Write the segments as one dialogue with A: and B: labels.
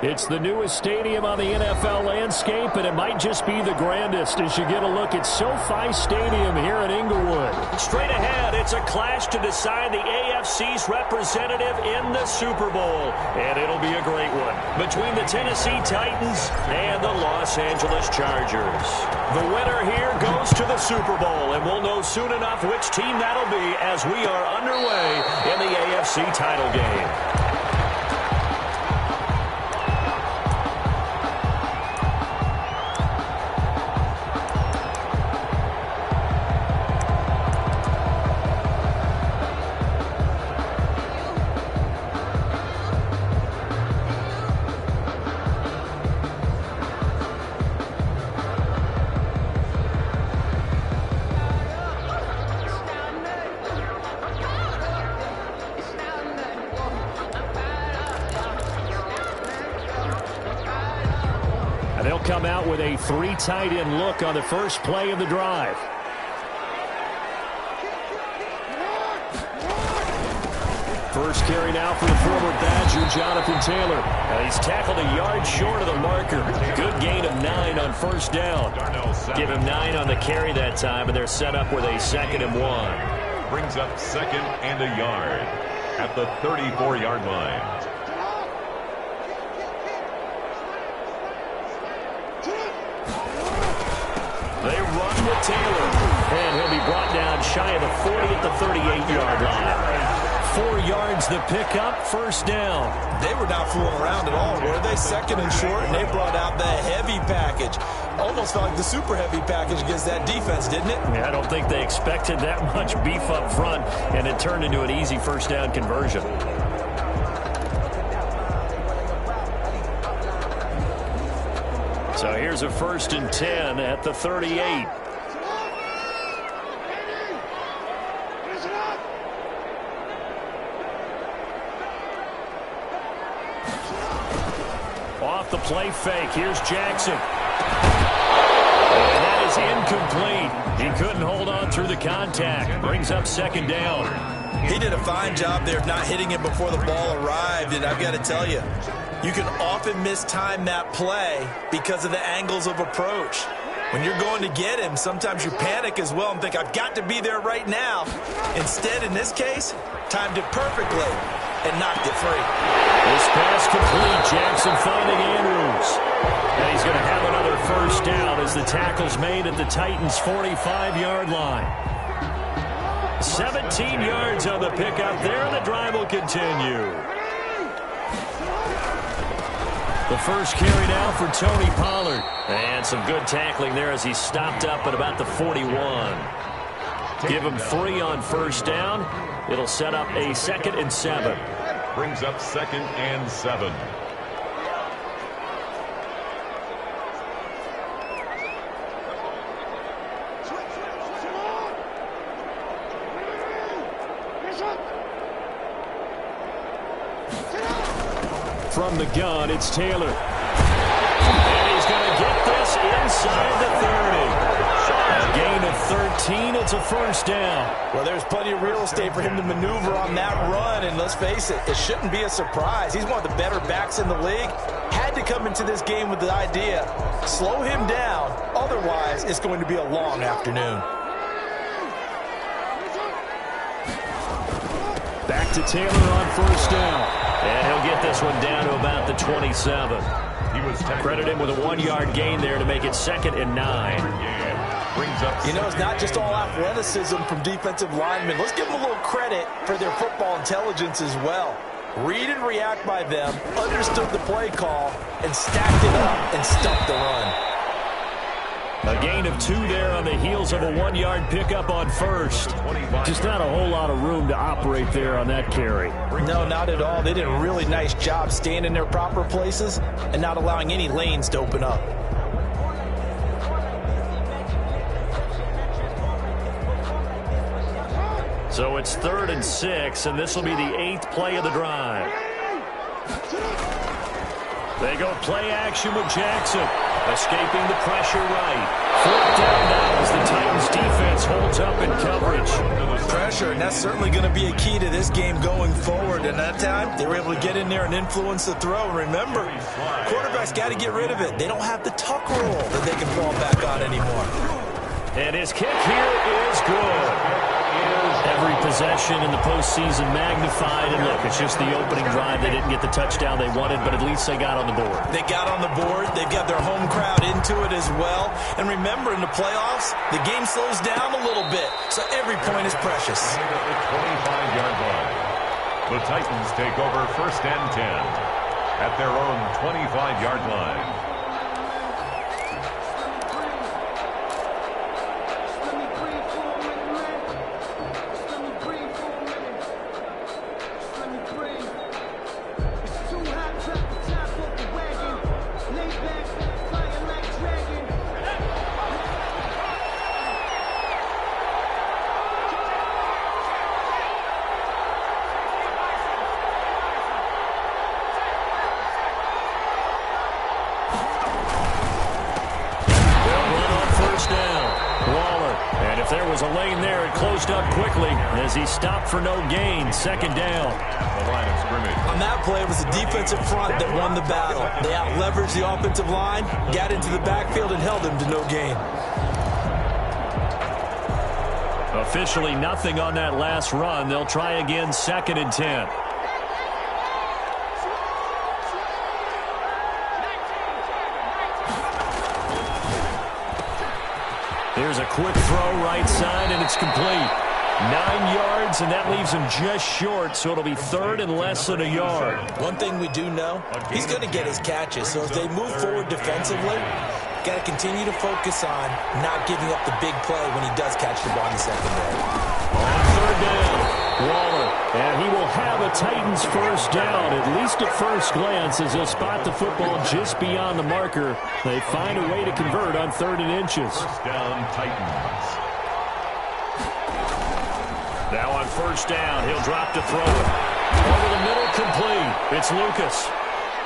A: It's the newest stadium on the NFL landscape, and it might just be the grandest as you get a look at SoFi Stadium here in Inglewood. Straight ahead, it's a clash to decide the AFC's representative in the Super Bowl, and it'll be a great one between the Tennessee Titans and the Los Angeles Chargers. The winner here goes to the Super Bowl, and we'll know soon enough which team that'll be as we are underway in the AFC title game. They'll come out with a 3 tight end look on the first play of the drive. First carry now for the former Badger, Jonathan Taylor. Now he's tackled a yard short of the marker. Good gain of 9 on first down. Give him 9 on the carry that time, and they're set up with a 2nd and 1.
B: Brings up 2nd and a yard at the 34-yard line.
A: They run with Taylor, and he'll be brought down shy of the 40 at the 38-yard line. 4 yards the pickup, first down.
C: They were not fooling around at all, were they? 2nd and short, and they brought out the heavy package. Almost felt like the super heavy package against that defense, didn't it?
A: Yeah, I don't think they expected that much beef up front, and it turned into an easy first down conversion. So here's a 1st and 10 at the 38. Off the play fake. Here's Jackson. And that is incomplete. He couldn't hold on through the contact. Brings up 2nd down.
C: He did a fine job there of not hitting it before the ball arrived, and I've got to tell you, you can often mistime that play because of the angles of approach. When you're going to get him, sometimes you panic as well and think, I've got to be there right now. Instead, in this case, timed it perfectly and knocked it free.
A: This pass complete. Jackson finding Andrews. And he's going to have another first down as the tackle's made at the Titans' 45-yard line. 17 yards on the pickup there, and the drive will continue. The first carry now for Tony Pollard. And some good tackling there as he stopped up at about the 41. Give him 3 on first down. It'll set up a 2nd and 7.
B: Brings up 2nd and 7.
A: From the gun, it's Taylor. And he's going to get this inside the 30. A gain of 13. It's a first down.
C: Well, there's plenty of real estate for him to maneuver on that run, and let's face it, it shouldn't be a surprise. He's one of the better backs in the league. Had to come into this game with the idea, slow him down, otherwise it's going to be a long afternoon.
A: Back to Taylor on first down. And he'll get this one down to about the 27. Credit him with a 1-yard gain there to make it 2nd and 9.
C: You know, it's not just all athleticism from defensive linemen. Let's give them a little credit for their football intelligence as well. Read and react by them, understood the play call, and stacked it up and stuffed the run.
A: A gain of 2 there on the heels of a 1-yard pickup on first. Just not a whole lot of room to operate there on that carry.
C: No, not at all. They did a really nice job staying in their proper places and not allowing any lanes to open up.
A: So it's 3rd and 6, and this will be the 8th play of the drive. They go play action with Jackson. Escaping the pressure right. 4th down now as the Titans defense holds up in coverage.
C: Pressure, and that's certainly going to be a key to this game going forward. And that time, they were able to get in there and influence the throw. Remember, quarterbacks got to get rid of it. They don't have the tuck roll that they can fall back on anymore.
A: And his kick here is good. Every possession in the postseason magnified. And look, it's just the opening drive. They didn't get the touchdown they wanted, but at least they got on the board.
C: They got on the board. They've got their home crowd into it as well. And remember, in the playoffs, the game slows down a little bit, so every point is precious.
B: 25-yard line. The Titans take over 1st and 10 at their own 25-yard line.
A: As he stopped for no gain, 2nd down.
B: The line of scrimmage.
C: On that play, it was the defensive front that won the battle. They out-leveraged the offensive line, got into the backfield, and held him to no gain.
A: Officially nothing on that last run. They'll try again, 2nd and 10. Here's a quick throw right side, and it's complete. 9 yards, and that leaves him just short, so it'll be 3rd and less than a yard.
C: One thing we do know, he's going to get his catches, so as they move forward defensively, got to continue to focus on not giving up the big play when he does catch the ball in the secondary.
A: On 3rd down, Waller, and he will have a Titans 1st down, at least at first glance, as he'll spot the football just beyond the marker. They find a way to convert on 3rd and inches.
B: 1st down, Titans.
A: Now on 1st down, he'll drop to throw it. Over the middle, complete. It's Lucas.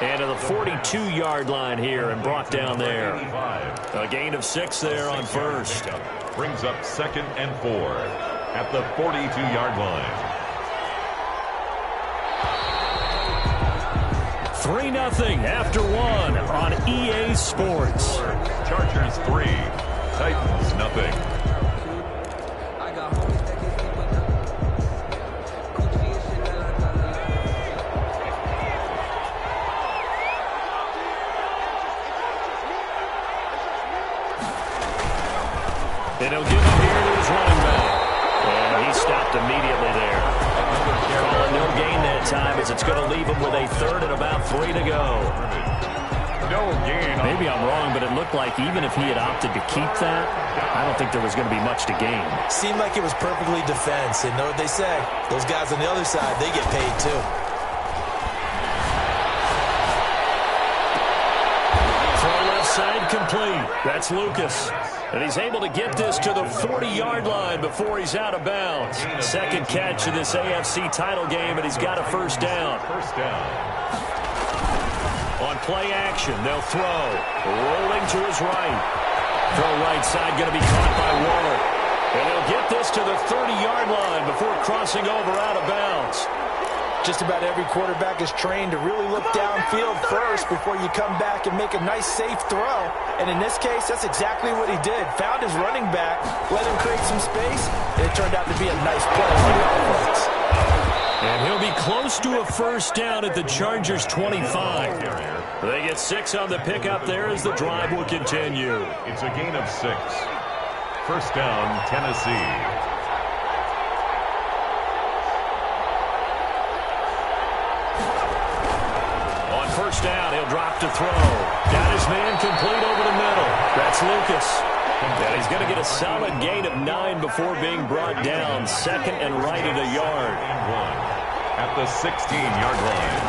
A: And to the 42-yard line here and brought down there. A gain of 6 there on 1st.
B: Brings up 2nd and 4 at the 42-yard line.
A: 3-0 after 1 on EA Sports.
B: Chargers 3, Titans nothing.
A: And he'll give him here to his running back. And he stopped immediately there. Calling no gain that time as it's going to leave him with a 3rd and about 3 to go.
B: No gain.
A: Maybe I'm wrong, but it looked like even if he had opted to keep that, I don't think there was going to be much to gain.
C: Seemed like it was perfectly defense. And know what they say? Those guys on the other side, they get paid too.
A: Throw left side complete. That's Lucas. And he's able to get this to the 40-yard line before he's out of bounds. 2nd catch of this AFC title game, and he's got a 1st down.
B: 1st down.
A: On play action, they'll throw. Rolling to his right. Throw right side going to be caught by Waller. And he'll get this to the 30-yard line before crossing over out of bounds.
C: Just about every quarterback is trained to really look downfield first before you come back and make a nice, safe throw. And in this case, that's exactly what he did. Found his running back, let him create some space, and it turned out to be a nice play for the offense.
A: And he'll be close to a 1st down at the Chargers' 25. They get 6 on the pickup there as the drive will continue.
B: It's a gain of 6. 1st down, Tennessee.
A: First down, he'll drop to throw. Got his man complete over the middle. That's Lucas. And he's going to get a solid gain of 9 before being brought down. 2nd and right at a yard.
B: At the 16-yard line.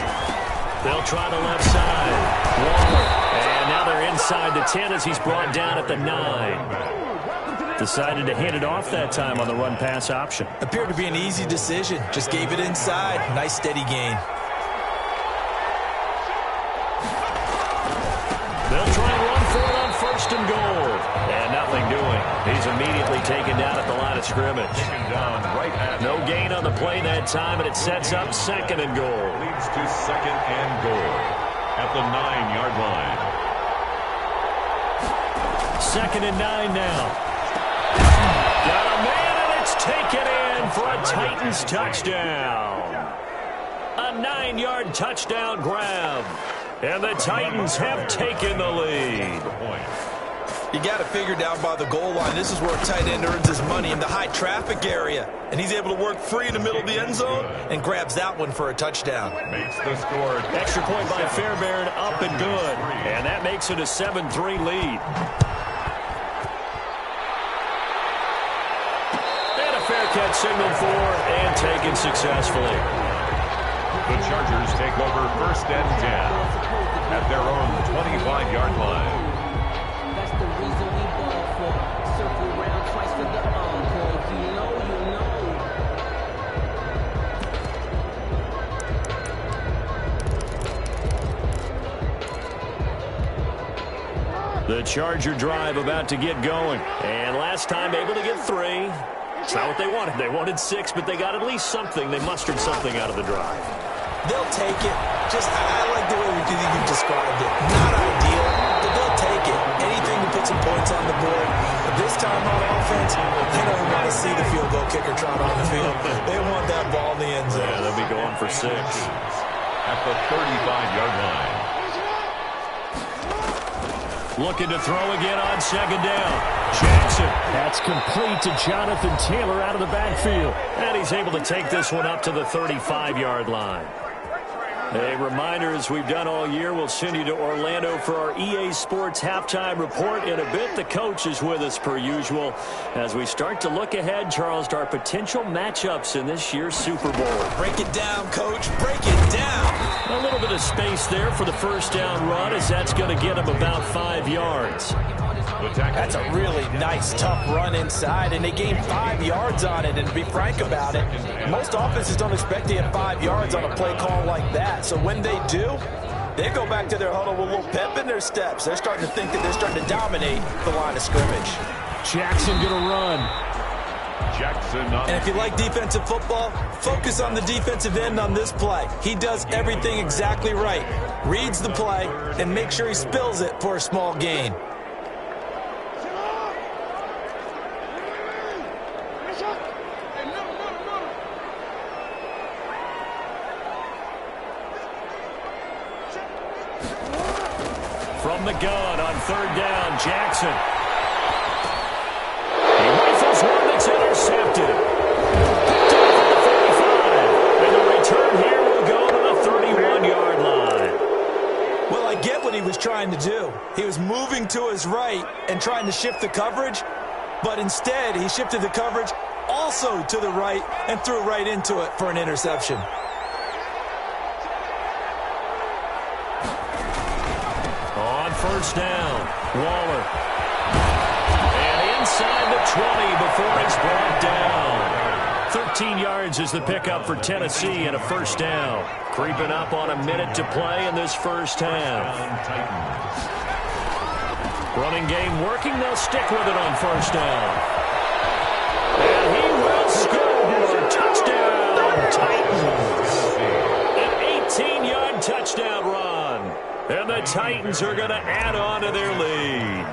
A: They'll try the left side. Waller. And now they're inside the 10 as he's brought down at the 9. Decided to hand it off that time on the run-pass option.
C: Appeared to be an easy decision. Just gave it inside. Nice steady gain.
A: They'll try and run for it on first and goal. And nothing doing. He's immediately taken down at the line of scrimmage.
B: Taken down right at
A: No gain on the play that time, and it sets up second and goal.
B: leads to second and goal at the 9-yard line.
A: Second and 9 now. Got a man, and it's taken in for a Titans touchdown. A 9-yard touchdown grab. And the Titans have taken the lead.
C: You got to figure down by the goal line. This is where a tight end earns his money, in the high traffic area. And he's able to work free in the middle of the end zone and grabs that one for a touchdown.
B: Makes the score.
A: Extra point by Fairbairn, up and good. And that makes it a 7-3 lead. And a fair catch signaled for and taken successfully.
B: The Chargers take over first and 10 at their own 25-yard line.
D: That's the reason we ball for. Circle round twice for the encore. If you know, you know.
A: The Charger drive about to get going. And last time able to get 3. It's not what they wanted. They wanted 6, but they got at least something. They mustered something out of the drive.
C: They'll take it. I like the way you described it. Not ideal, but they'll take it. Anything to put some points on the board. But this time on offense, they don't want to see the field goal kicker trot on the field. They want that ball in the end zone.
A: Yeah, they'll be going for 6.
B: At the 35-yard line.
A: Looking to throw again on second down. Jackson. That's complete to Jonathan Taylor out of the backfield. And he's able to take this one up to the 35-yard line. A reminder, as we've done all year, we'll send you to Orlando for our EA Sports halftime report in a bit. The coach is with us per usual as we start to look ahead, Charles, to our potential matchups in this year's Super Bowl.
C: Break it down, Coach. Break it down.
A: A little bit of space there for the first down run, as that's going to get him about 5 yards.
C: That's a really nice, tough run inside, and they gained 5 yards on it. And to be frank about it, most offenses don't expect to get 5 yards on a play call like that. So when they do, they go back to their huddle with a little pep in their steps. They're starting to think that they're starting to dominate the line of scrimmage.
A: Jackson going to run.
C: And if you like defensive football, focus on the defensive end on this play. He does everything exactly right. Reads the play and makes sure he spills it for a small gain.
A: From the gun on third down, Jackson. He rifles one that's intercepted. Picked up at the 45. And the return here will go to the 31-yard line.
C: Well, I get what he was trying to do. He was moving to his right and trying to shift the coverage, but instead he shifted the coverage also to the right and threw right into it for an interception.
A: First down, Waller. And inside the 20 before it's brought down. 13 yards is the pickup for Tennessee and a first down. Creeping up on a minute to play in this first half. Running game working. They'll stick with it on first down. And he will score. Touchdown, Titans. An 18-yard touchdown run. And the Titans are going to add on to their lead.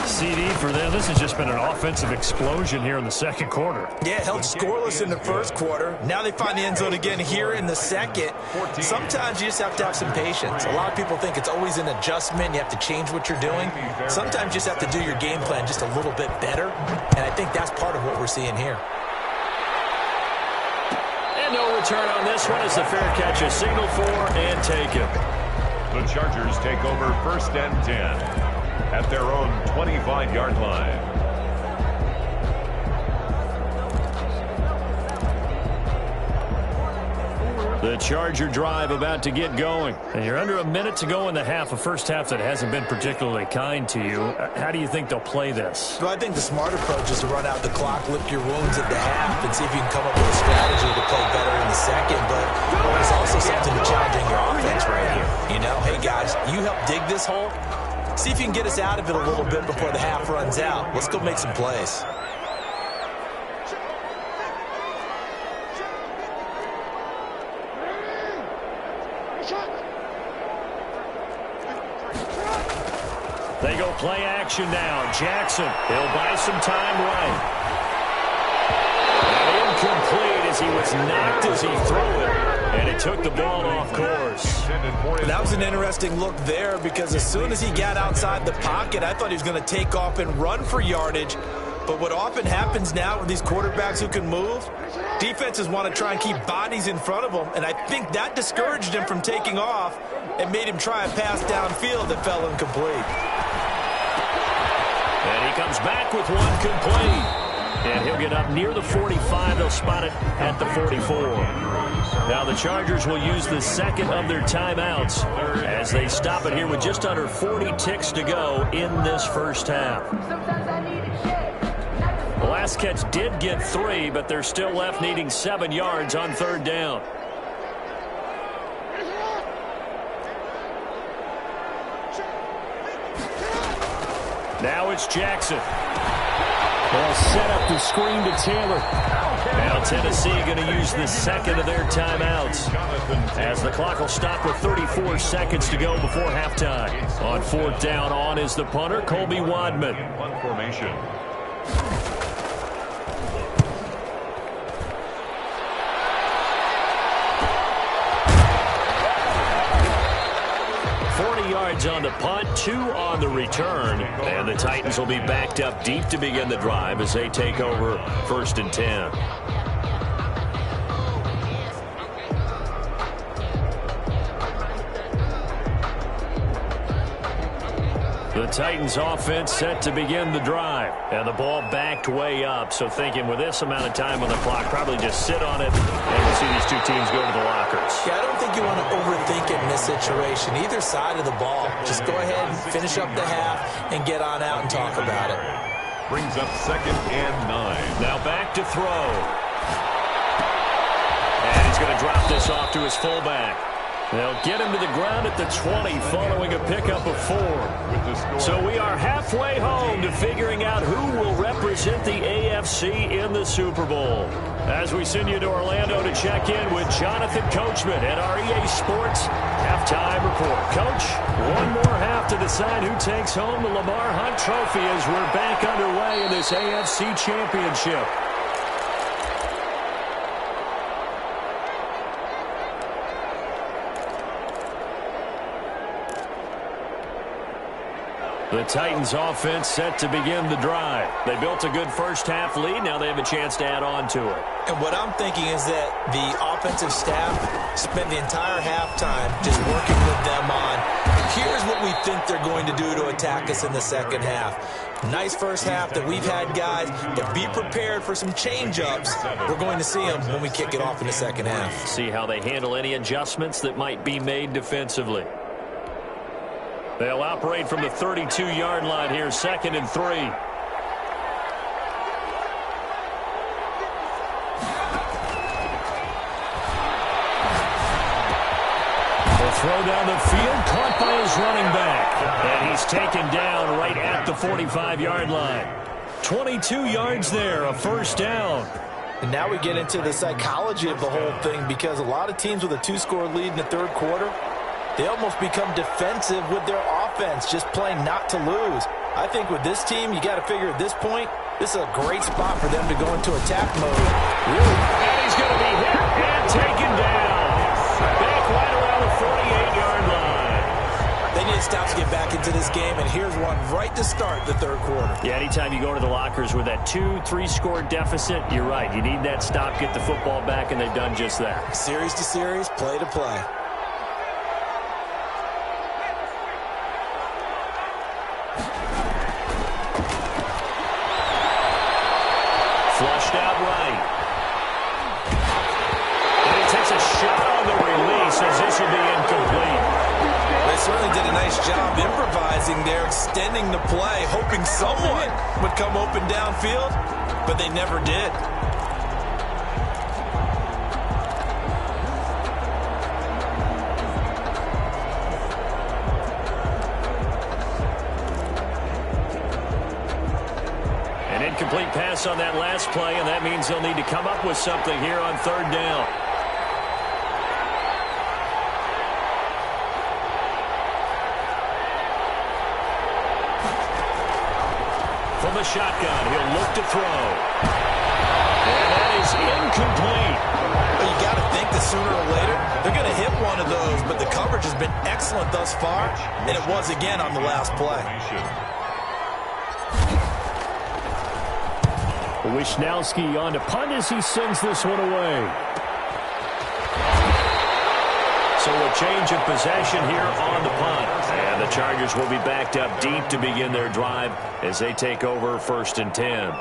A: CD for them. This has just been an offensive explosion here in the second quarter.
C: Yeah, held scoreless in the first quarter. Now they find the end zone again here in the second. Sometimes you just have to have some patience. A lot of people think it's always an adjustment. You have to change what you're doing. Sometimes you just have to do your game plan just a little bit better. And I think that's part of what we're seeing here.
A: No return on this one as the fair catch is signaled for and taken.
B: The Chargers take over first and 10 at their own 25-yard line.
A: The Charger drive about to get going. And you're under a minute to go in the half, a first half that hasn't been particularly kind to you. How do you think they'll play this?
C: Well, I think the smart approach is to run out the clock, lick your wounds at the half, and see if you can come up with a strategy to play better in the second. But there's also something to challenging your offense right here. You know, hey, guys, you this hole? See if you can get us out of it a little bit before the half runs out. Let's go make some plays.
A: They go play action now. Jackson, he'll buy some time right. And incomplete as he was knocked as he threw it. And it took the ball off course.
C: That was an interesting look there because as soon as he got outside the pocket, I thought he was going to take off and run for yardage. But what often happens now with these quarterbacks who can move, defenses want to try and keep bodies in front of them. And I think that discouraged him from taking off and made him try a pass downfield that fell incomplete.
A: And he comes back with one complete. And he'll get up near the 45. They'll spot it at the 44. Now the Chargers will use the second of their timeouts as they stop it here with just under 40 ticks to go in this first half. The last catch did get 3, but they're still left needing 7 yards on third down. Now it's Jackson. They'll set up the screen to Taylor. Now Tennessee going to use the second of their timeouts as the clock will stop with 34 seconds to go before halftime. On fourth down, on is the punter, Colby Wadman.
B: Punt formation.
A: 40 yards on the punt, 2 on the return. And the Titans will be backed up deep to begin the drive as they take over first and 10. The Titans offense set to begin the drive. And the ball backed way up. So thinking with this amount of time on the clock, probably just sit on it and we'll see these two teams go to the lockers.
C: Yeah, I don't think you want to overthink it in this situation. Either side of the ball. Just go ahead and finish up the half and get on out and talk about it.
B: Brings up second and 9.
A: Now back to throw. And he's going to drop this off to his fullback. They'll get him to the ground at the 20 following a pickup of 4. So we are halfway home to figuring out who will represent the AFC in the Super Bowl. As we send you to Orlando to check in with Jonathan Coachman at our EA Sports Halftime Report. Coach, one more half to decide who takes home the Lamar Hunt Trophy as we're back underway in this AFC Championship. The Titans offense set to begin the drive. They built a good first half lead. Now they have a chance to add on to it.
C: And what I'm thinking is that the offensive staff spent the entire halftime just working with them on, here's what we think they're going to do to attack us in the second half. Nice first half that we've had, guys, but be prepared for some change-ups. We're going to see them when we kick it off in the second half.
A: See how they handle any adjustments that might be made defensively. They'll operate from the 32-yard line here, second and 3. They'll throw down the field, caught by his running back. And he's taken down right at the 45-yard line. 22 yards there, a first down.
C: And now we get into the psychology of the whole thing because a lot of teams with a 2-score lead in the third quarter, they almost become defensive with their offense, just playing not to lose. I think with this team, you got to figure at this point, this is a great spot for them to go into attack mode. Really.
A: And he's going to be hit and taken down. Back right around the 48-yard line.
C: They need to stop to get back into this game, and here's one right to start the third quarter.
A: Yeah, anytime you go to the lockers with that 2-3-score deficit, you're right. You need that stop, get the football back, and they've done just that.
C: Series to series, play to play.
A: Flushed out right. And he takes a shot on the release as this will be incomplete.
C: They certainly did a nice job improvising there, extending the play, hoping someone would come open downfield, but they never did.
A: Incomplete pass on that last play, and that means they'll need to come up with something here on third down. From the shotgun, he'll look to throw. And that is incomplete.
C: Well, you got to think that sooner or later they're going to hit one of those, but the coverage has been excellent thus far, and it was again on the last play.
A: Wishnowski on to punt as he sends this one away. So a change of possession here on the punt. And the Chargers will be backed up deep to begin their drive as they take over 1st and 10.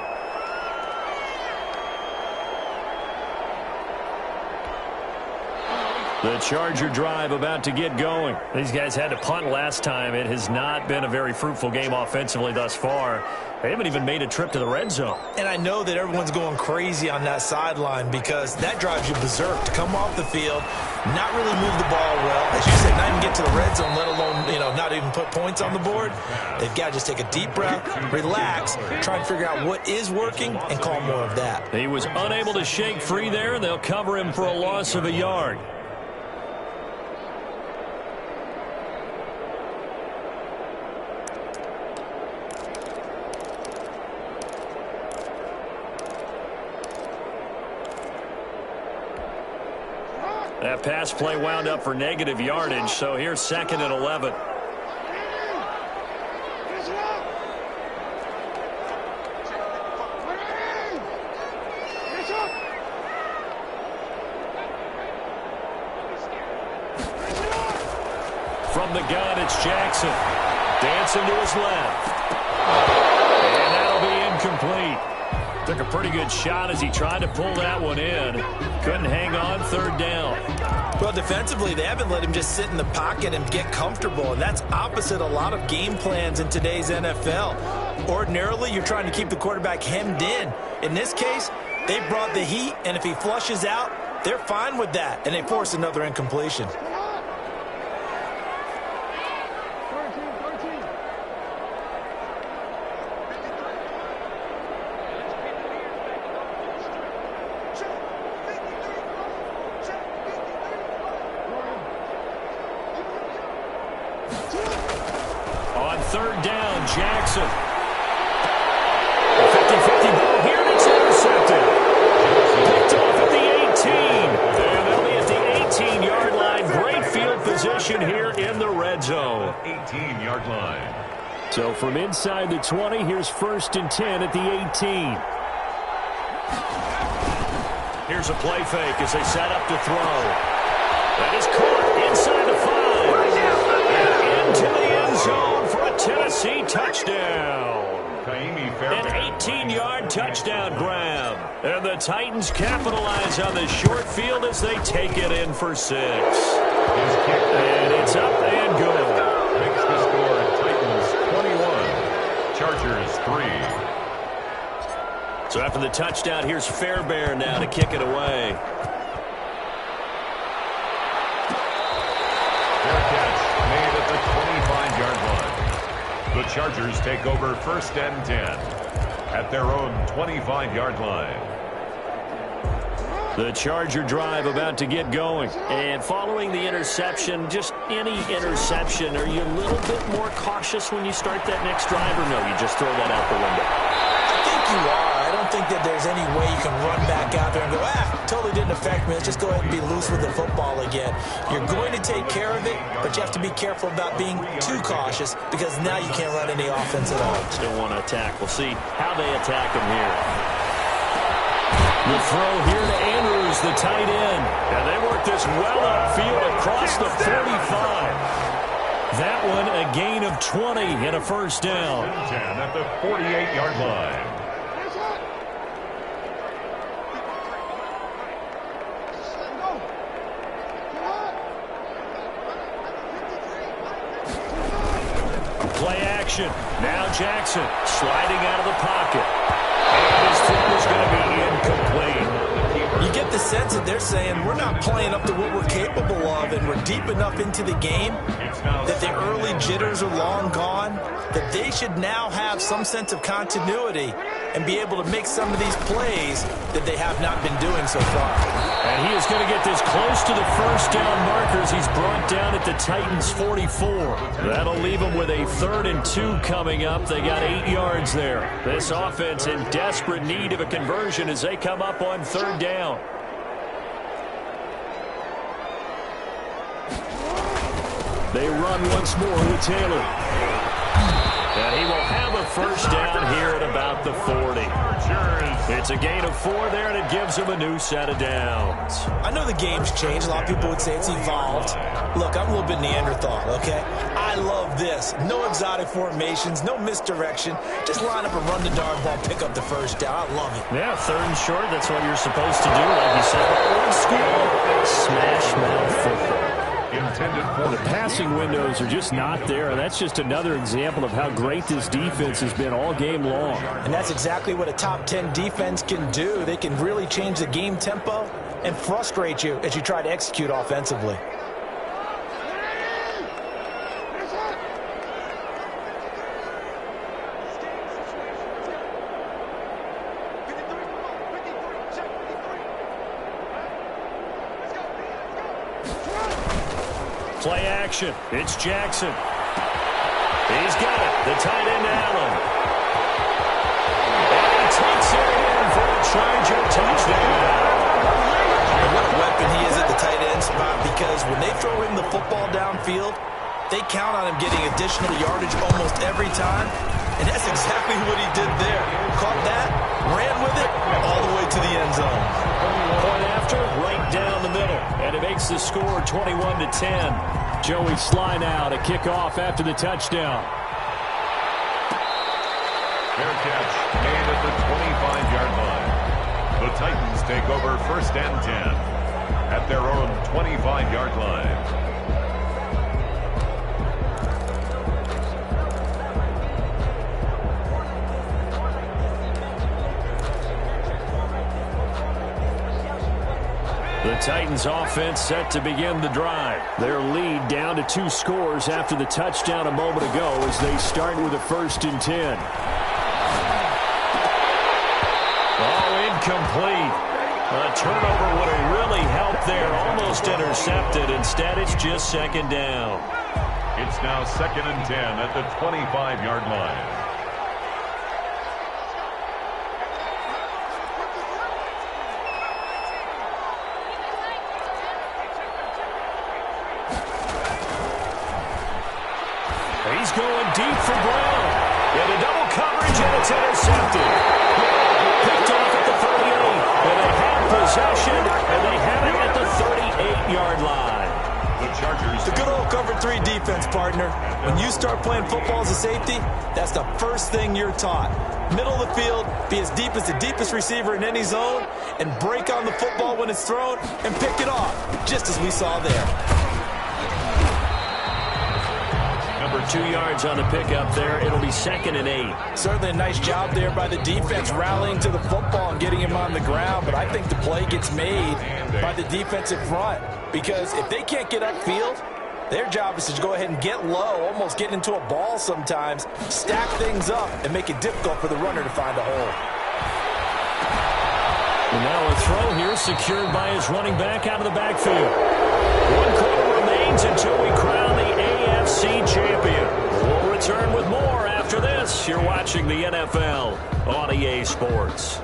A: The Charger drive about to get going. These guys had to punt last time. It has not been a very fruitful game offensively thus far. They haven't even made a trip to the red zone. And I know that everyone's going crazy on that sideline because that drives you berserk to come off the field, not really move the ball well. As you said, not even get to the red zone, let alone, not even put points on the board. They've got to just take a deep breath, relax, try and figure out what is working, and call more of that. He was unable to shake free there, and they'll cover him for a loss of a yard. That pass play wound up for negative yardage, so here's 2nd and 11. From the gun, it's Jackson. Dancing to his left. And that'll be incomplete. Took a pretty good shot as he tried to pull that one in. Couldn't hang on, 3rd down. Well, defensively, they haven't let him just sit in the pocket and get comfortable, and that's opposite a lot of game plans in today's NFL. Ordinarily, you're trying to keep the quarterback hemmed in. In this case, they brought the heat, and if he flushes out, they're fine with that, and they force another incompletion. On 3rd down, Jackson. A 50-50 ball here, and it's intercepted. Picked off at the 18. And they'll be at the 18-yard line. Great field position here in the red zone.
B: 18-yard line.
A: So from inside the 20, here's 1st and 10 at the 18. Here's a play fake as they set up to throw. That is caught inside the 5. And into the end zone for a Tennessee touchdown. An 18-yard touchdown grab. And the Titans capitalize on the short field as they take it in for 6. And it's up and good.
B: Makes the score Titans 21, Chargers 3.
A: So after the touchdown, here's Fairbairn now to kick it away.
B: Fair catch made at the 25-yard line. The Chargers take over 1st and 10 at their own 25-yard line.
A: The Charger drive about to get going. And following the interception, just any interception, are you a little bit more cautious when you start that next drive, or no, you just throw that out the window?
C: I think you are. I don't think that there's any way you can run back out there and go, totally didn't affect me. Let's just go ahead and be loose with the football again. You're going to take care of it, but you have to be careful about being too cautious because now you can't run any offense at all.
A: Still want to attack. We'll see how they attack him here. The throw here to Andrews, the tight end. And they work this well upfield across the 45. That one a gain of 20 and a 1st down.
B: 10 at the 48-yard line.
A: Play action. Now Jackson sliding out of the pocket. And his throw is going to be incomplete.
C: You get the sense that they're saying we're not playing up to what we're capable of, and we're deep enough into the game that the early jitters are long gone, that they should now have some sense of continuity. and be able to make some of these plays that they have not been doing so far.
A: And he is going to get this close to the first down markers. He's brought down at the Titans' 44. That'll leave him with a 3rd and 2 coming up. They got 8 yards there. This offense in desperate need of a conversion as they come up on 3rd down. They run once more with Taylor. And he will have a first down here at about the 40. It's a gain of 4 there, and it gives him a new set of downs.
C: I know the game's changed. A lot of people would say it's evolved. Look, I'm a little bit Neanderthal, okay? I love this. No exotic formations, no misdirection. Just line up and run the darn ball, pick up the first down. I love it.
A: Yeah, 3rd and short, that's what you're supposed to do. Like you said, old school, smash mouth football. The passing windows are just not there. That's just another example of how great this defense has been all game long.
C: And that's exactly what a top 10 defense can do. They can really change the game tempo and frustrate you as you try to execute offensively.
A: Play action. It's Jackson. He's got it. The tight end, Allen. And he takes it in for a Charger touchdown.
C: And what a weapon he is at the tight end spot, because when they throw him the football downfield, they count on him getting additional yardage almost every time. And that's exactly what he did there. Caught that, ran with it, all the way to the end zone.
A: Point after, right down the middle. And it makes the score 21-10. Joey Sly now to kick off after the touchdown.
B: Fair catch made at the 25-yard line. The Titans take over 1st and 10 at their own 25-yard line.
A: The Titans offense set to begin the drive. Their lead down to 2 scores after the touchdown a moment ago as they start with a 1st and 10. Oh, incomplete. A turnover would have really helped there. Almost intercepted. Instead, it's just 2nd down.
B: It's now 2nd and 10 at the 25-yard line.
A: He's going deep for Brown. Into double coverage, and it's intercepted. Picked off at the 38. And they have possession, and they have it at the 38-yard line.
B: The Chargers.
C: The good old cover 3 defense, partner. When you start playing football as a safety, that's the first thing you're taught. Middle of the field, be as deep as the deepest receiver in any zone, and break on the football when it's thrown, and pick it off, just as we saw there.
A: 2 yards on the pickup there. It'll be 2nd and 8.
C: Certainly a nice job there by the defense, rallying to the football and getting him on the ground. But I think the play gets made by the defensive front, because if they can't get upfield, their job is to go ahead and get low, almost get into a ball sometimes, stack things up, and make it difficult for the runner to find a hole.
A: And now a throw here secured by his running back out of the backfield. 1 quarter remains until we crown the AFC champion. We'll return with more after this. You're watching the NFL on EA Sports.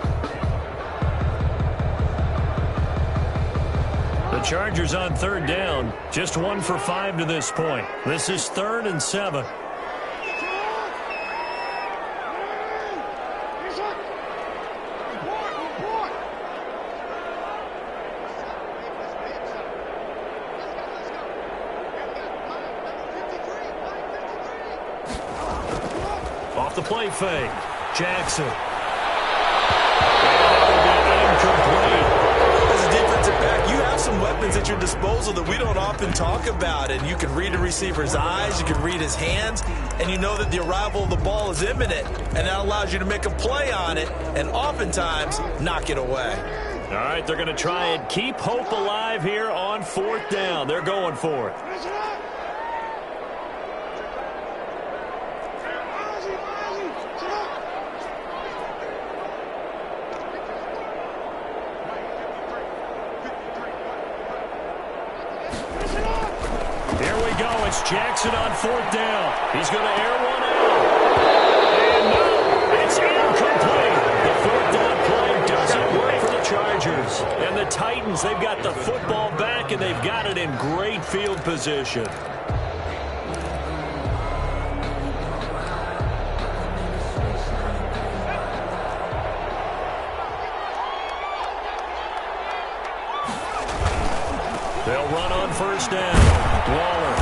A: The Chargers on 3rd down. Just 1 for 5 to this point. This is 3rd and 7. Off the play fake. Jackson. Incomplete.
C: As a defensive back, you have some weapons at your disposal that we don't often talk about. And you can read a receiver's eyes, you can read his hands, and you know that the arrival of the ball is imminent. And that allows you to make a play on it and oftentimes knock it away.
A: All right, they're going to try and keep hope alive here on 4th down. They're going for it. Jackson on 4th down. He's going to air one out. And no, it's incomplete. The 4th down play doesn't work for the Chargers. And the Titans, they've got the football back, and they've got it in great field position. They'll run on 1st down. Waller.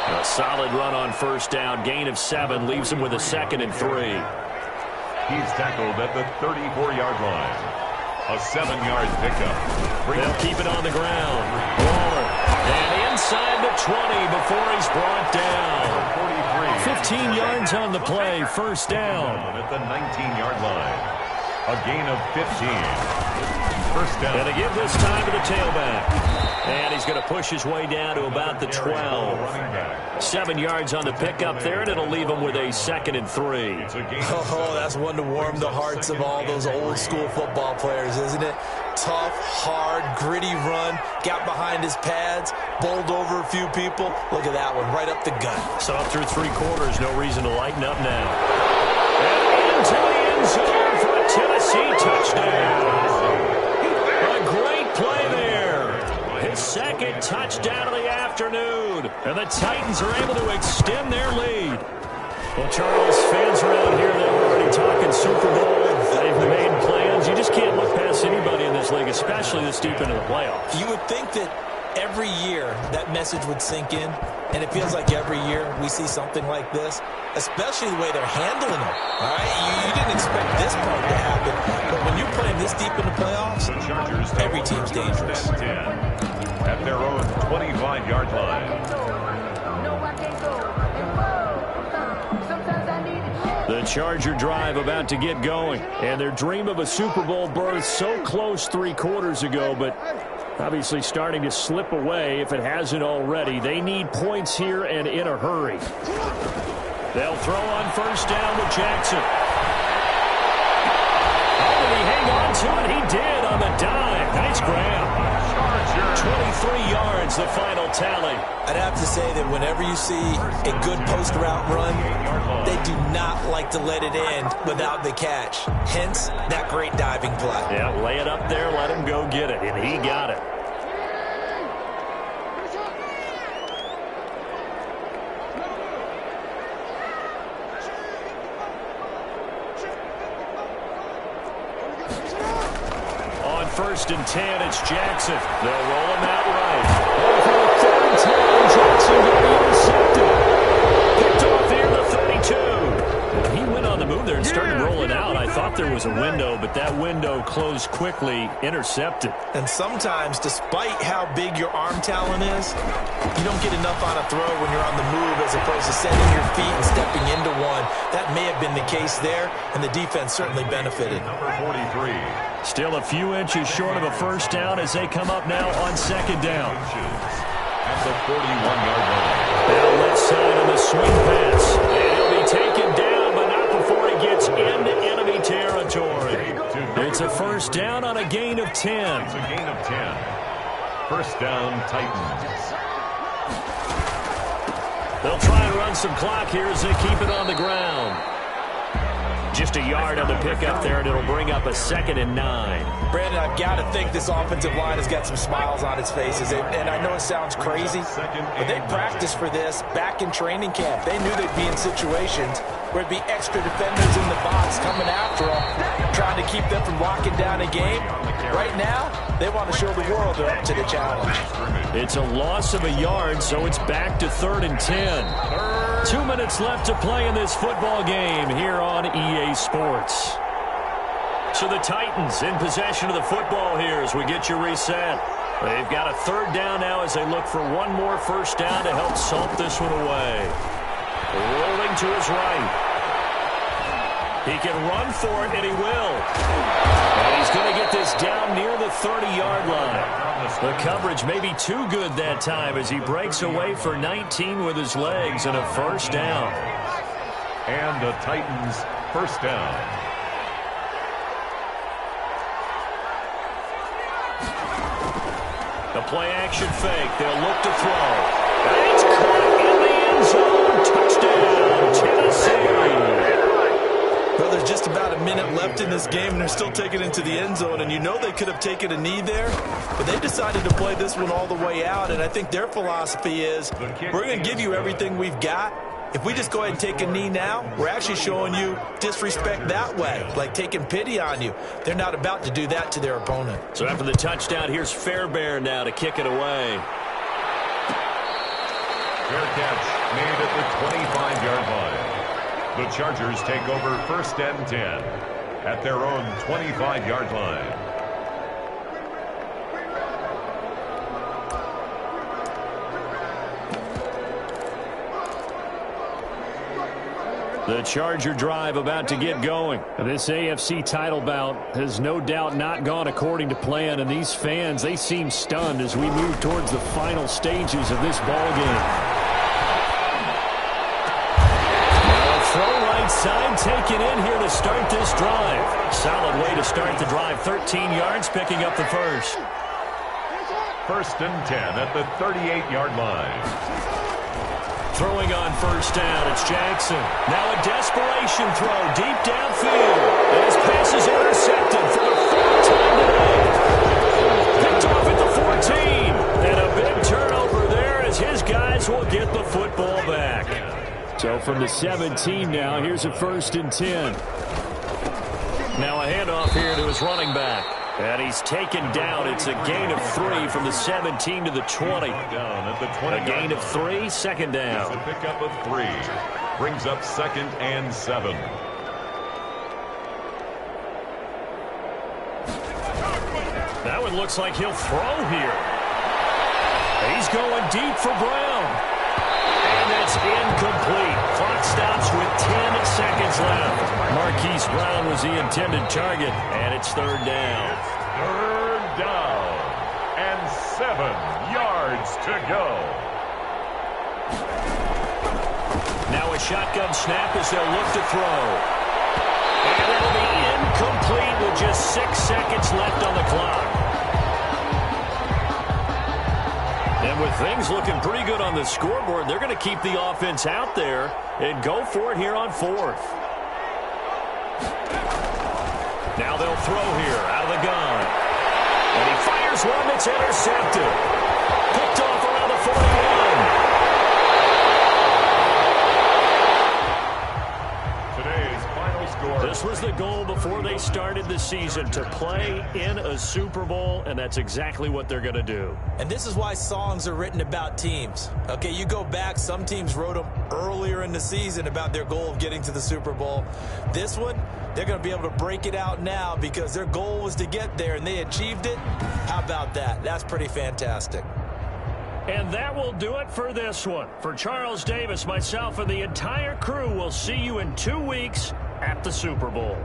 A: A solid run on 1st down. Gain of 7 leaves him with a 2nd and 3.
B: He's tackled at the 34-yard line. A 7-yard pickup.
A: They'll keep it on the ground. Waller. And inside the 20 before he's brought down. 15 yards on the play. 1st down.
B: At the 19-yard line. A gain of 15. 1st down.
A: And they give this time to the tailback. And he's going to push his way down to about the 12. 7 yards on the pickup there, and it'll leave him with a 2nd and 3.
C: Oh, that's one to warm the hearts of all those old-school football players, isn't it? Tough, hard, gritty run, got behind his pads, bowled over a few people. Look at that one, right up the gut.
A: So up through 3 quarters, no reason to lighten up now. And into the end zone for a Tennessee touchdown. A great play there. His 2nd touchdown of the afternoon. And the Titans are able to extend their lead. Well, Charles, fans around here, they're already talking Super Bowl. They've made plans. You just can't look past anybody in this league, especially this deep into the playoffs.
C: You would think that every year that message would sink in, and it feels like every year we see something like this, especially the way they're handling it. All right, you didn't expect this part to happen, but when you're playing this deep in the playoffs, every team's dangerous.
B: At their own 25-yard line.
A: The Charger drive about to get going, and their dream of a Super Bowl berth so close 3 quarters ago, but obviously starting to slip away if it hasn't already. They need points here and in a hurry. They'll throw on 1st down with Jackson. Oh, did he hang on to it? He did on the dive. Nice grab. 23 yards, the final tally.
C: I'd have to say that whenever you see a good post route run, they do not like to let it end without the catch. Hence, that great diving play.
A: Yeah, lay it up there, let him go get it, and he got it. On 1st and 10, it's Jackson. They'll roll him out right. For the 3rd time, Jackson got intercepted. Picked off here the 32. He went on the move there and started rolling out. I thought there was a window, but that window closed quickly. Intercepted.
C: And sometimes, despite how big your arm talent is, you don't get enough on a throw when you're on the move as opposed to setting your feet and stepping into one. That may have been the case there, and the defense certainly benefited.
B: Number 43.
A: Still a few inches short of a 1st down as they come up now on 2nd down.
B: At the 41-yard line.
A: Now left side on the swing pass. And he'll be taken down, but not before he gets into enemy territory. It's a 1st down on a gain of 10.
B: It's a gain of 10. 1st down, Titans.
A: They'll try and run some clock here as they keep it on the ground. Just a yard on the pickup there, and it'll bring up a 2nd and 9.
C: Brandon, I've got to think this offensive line has got some smiles on its faces. And I know it sounds crazy, but they practiced for this back in training camp. They knew they'd be in situations where it'd be extra defenders in the box coming after them, trying to keep them from locking down a game. Right now, they want to show the world they're up to the challenge.
A: It's a loss of a yard, so it's back to 3rd and 10. 2 minutes left to play in this football game here on EA Sports. So the Titans in possession of the football here as we get you reset. They've got a 3rd down now as they look for one more 1st down to help salt this one away. Rolling to his right. He can run for it, and he will. And he's going to get this down near the 30-yard line. The coverage may be too good that time as he breaks away for 19 with his legs and a 1st down.
B: And the Titans 1st down.
A: The play action fake. They'll look to throw. And it's caught
C: in this game, and they're still taking it into the end zone. And you know they could have taken a knee there, but they decided to play this one all the way out. And I think their philosophy is, we're going to give you everything we've got. If we just go ahead and take a knee now, we're actually showing you disrespect that way, like taking pity on you. They're not about to do that to their opponent.
A: So after the touchdown, here's Fairbairn now to kick it away.
B: Fair catch made at the 25-yard line. The Chargers take over 1st and 10 at their own 25-yard line.
A: The Charger drive about to get going. This AFC title bout has no doubt not gone according to plan, and these fans, they seem stunned as we move towards the final stages of this ball game. Now a throw right side taken in here to start this drive. Solid way to start the drive. 13 yards, picking up the first.
B: 1st and 10 at the 38-yard line.
A: Throwing on 1st down, it's Jackson. Now a desperation throw deep downfield. And his pass is intercepted for the 4th time today. Picked off at the 14. And a big turnover there as his guys will get the football back. So from the 17 now, here's a 1st and 10. Now a handoff here to his running back. And he's taken down. It's a gain of 3 from the 17 to the 20.
B: Down at the 20.
A: A gain of 3, 2nd down.
B: It's a pickup of 3. Brings up 2nd and 7.
A: That one looks like he'll throw here. He's going deep for Brown. And that's incomplete. Clock stops with 10 seconds left. Marquise Brown was the intended target, and it's 3rd down.
B: It's 3rd down and 7 yards to go.
A: Now a shotgun snap as they'll look to throw. And it'll be incomplete with just 6 seconds left on the clock. And with things looking pretty good on the scoreboard, they're going to keep the offense out there and go for it here on 4th. Now they'll throw here out of the gun. And he fires one that's intercepted. Picked off around the 41.
B: Today's final score.
A: This was the goal before they started the season, to play in a Super Bowl, and that's exactly what they're going to do.
C: And this is why songs are written about teams. Okay, you go back, some teams wrote them earlier in the season about their goal of getting to the Super Bowl. This one, they're going to be able to break it out now because their goal was to get there, and they achieved it. How about that? That's pretty fantastic.
A: And that will do it for this one. For Charles Davis, myself, and the entire crew, we'll see you in 2 weeks at the Super Bowl.